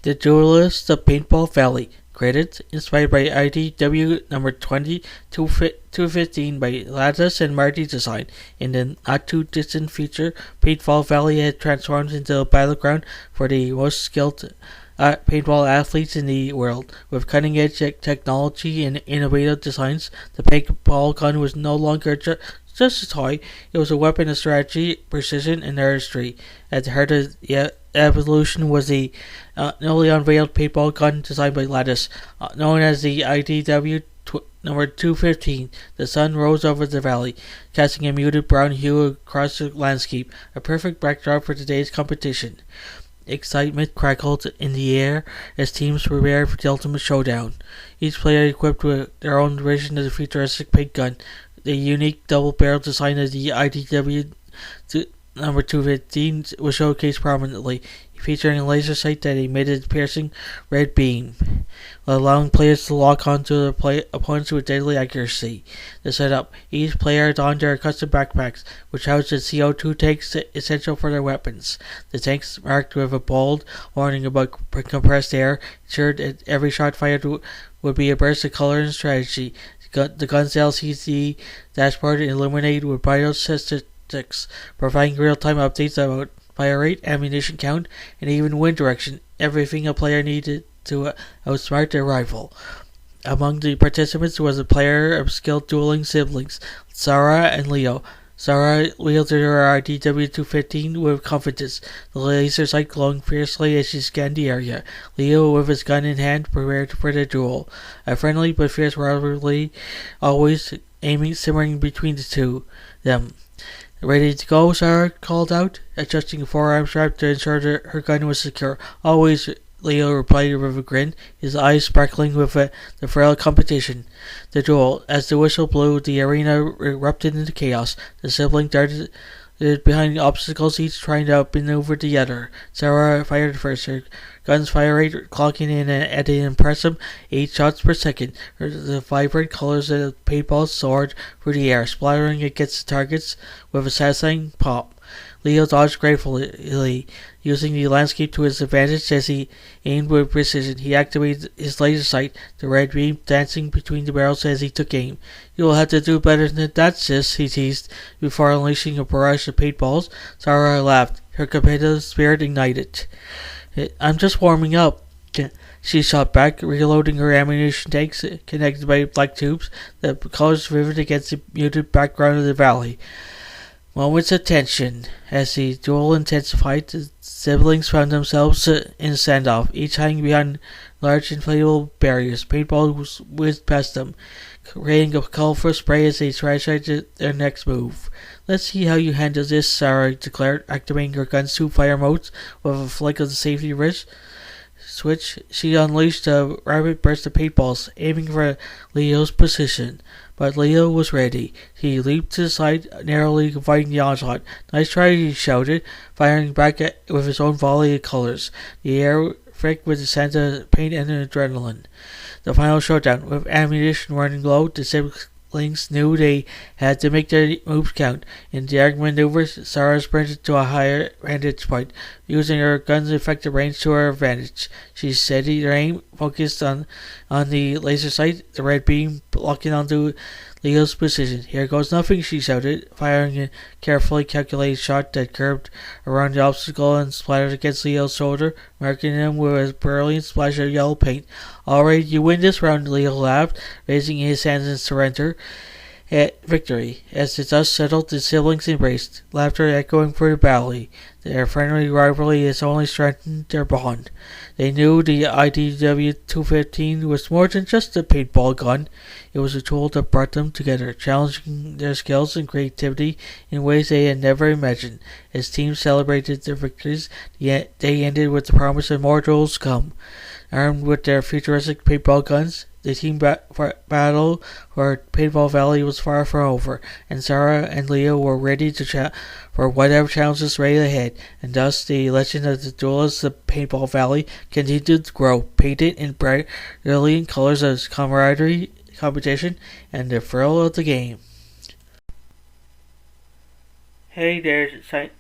The Duelists of Paintball Valley. Credits inspired by IDW number 215 by Latus and Martydesign. In the not too distant future, Paintball Valley had transformed into a battleground for the most skilled paintball athletes in the world. With cutting edge technology and innovative designs, the paintball gun was no longer just a toy. It was a weapon of strategy, precision, and artistry. At the heart of the evolution was the newly unveiled paintball gun designed by Latus, known as the IDW number 215. The sun rose over the valley, casting a muted brown hue across the landscape, a perfect backdrop for today's competition. Excitement crackled in the air as teams prepared for the ultimate showdown. Each player equipped with their own version of the futuristic paint gun. The unique double-barrel design of the IDW number 215 was showcased prominently, featuring a laser sight that emitted a piercing red beam, allowing players to lock onto their opponents with deadly accuracy. The setup: each player donned their custom backpacks, which housed the CO2 tanks essential for their weapons. The tanks, marked with a bold warning about compressed air, ensured that every shot fired would be a burst of color and strategy. The gun's LCD dashboard illuminated with vital statistics, providing real-time updates about fire rate, ammunition count, and even wind direction, everything a player needed to outsmart their rival. Among the participants was a player of skilled dueling siblings, Zara and Leo. Zara wielded her DW-215 with confidence, the laser sight glowing fiercely as she scanned the area. Leo, with his gun in hand, prepared for the duel. A friendly but fierce rivalry, always simmering between the two them. "Ready to go?" Zara called out, adjusting a forearm strap to ensure that her gun was secure. "Always," Leo replied with a grin, his eyes sparkling with the thrill of competition. The duel. As the whistle blew, the arena erupted into chaos. The sibling darted behind obstacles, each trying to outmaneuver the other. Zara fired first, her gun's fire rate clocking in at an impressive 8 shots per second. The vibrant colors of the paintballs soared through the air, splattering against the targets with a satisfying pop. Leo dodged gratefully, using the landscape to his advantage as he aimed with precision. He activated his laser sight, the red beam dancing between the barrels as he took aim. "You'll have to do better than that, sis," he teased, before unleashing a barrage of paintballs. Zara laughed, her competitive spirit ignited. "I'm just warming up," she shot back, reloading her ammunition tanks connected by black tubes, the colors vivid against the muted background of the valley. Moments of tension. As the duel intensified, the siblings found themselves in a standoff, each hanging behind large inflatable barriers. Paintballs whizzed past them, raining a colorful spray as they strategized their next move. "Let's see how you handle this," Sarah declared, activating her gun's 2 fire modes with a flick of the safety switch. She unleashed a rapid burst of paintballs, aiming for Leo's position. But Leo was ready. He leaped to the side, narrowly avoiding the onslaught. "Nice try," he shouted, firing back with his own volley of colors. The air thick with the scent of paint and adrenaline. The final showdown. With ammunition running low, the siblings knew they had to make their moves count. In daring maneuvers, Sarah sprinted to a higher vantage point, using her gun's effective range to her advantage. She steadied her aim, focused on the laser sight, the red beam locking onto Leo's position. "Here goes nothing," she shouted, firing a carefully calculated shot that curved around the obstacle and splattered against Leo's shoulder, marking him with a brilliant splash of yellow paint. "All right, you win this round," Leo laughed, raising his hands in surrender. At victory. As the dust settled, the siblings embraced, laughter echoing through the valley. Their friendly rivalry has only strengthened their bond. They knew the IDW-215 was more than just a paintball gun. It was a tool that brought them together, challenging their skills and creativity in ways they had never imagined. As teams celebrated their victories, the day ended with the promise of more duels to come. Armed with their futuristic paintball guns, the team battle for Paintball Valley was far from over, and Zara and Leo were ready for whatever challenges lay ahead. And thus, the legend of the Duelists of Paintball Valley continued to grow, painted in bright, brilliant colors of camaraderie, competition, and the thrill of the game. Hey there,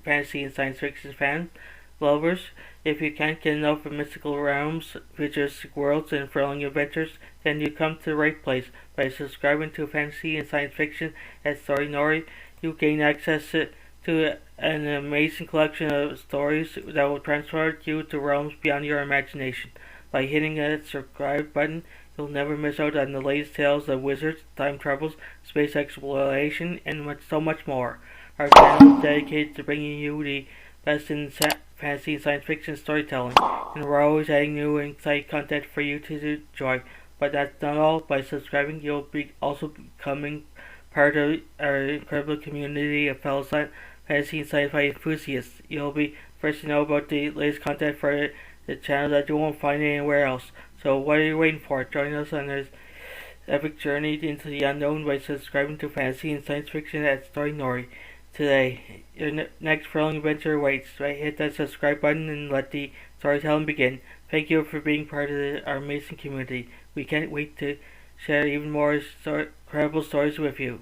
fantasy and science fiction fan lovers. If you can't get enough of mystical realms, futuristic worlds, and thrilling adventures, then you come to the right place. By subscribing to fantasy and science fiction at Story Nori, you gain access to an amazing collection of stories that will transport you to realms beyond your imagination. By hitting that subscribe button, you'll never miss out on the latest tales of wizards, time travels, space exploration, and so much more. Our channel is dedicated to bringing you the best in fantasy and science fiction storytelling, and we're always adding new and exciting content for you to enjoy. But that's not all. By subscribing, you'll be also becoming part of our incredible community of fellow fantasy and sci-fi enthusiasts. You'll be first to know about the latest content for the channel that you won't find anywhere else. So what are you waiting for? Join us on this epic journey into the unknown by subscribing to fantasy and science fiction at Story Nori today. Your next thrilling adventure awaits. Right, hit that subscribe button and let the storytelling begin. Thank you for being part of our amazing community. We can't wait to share even more incredible stories with you.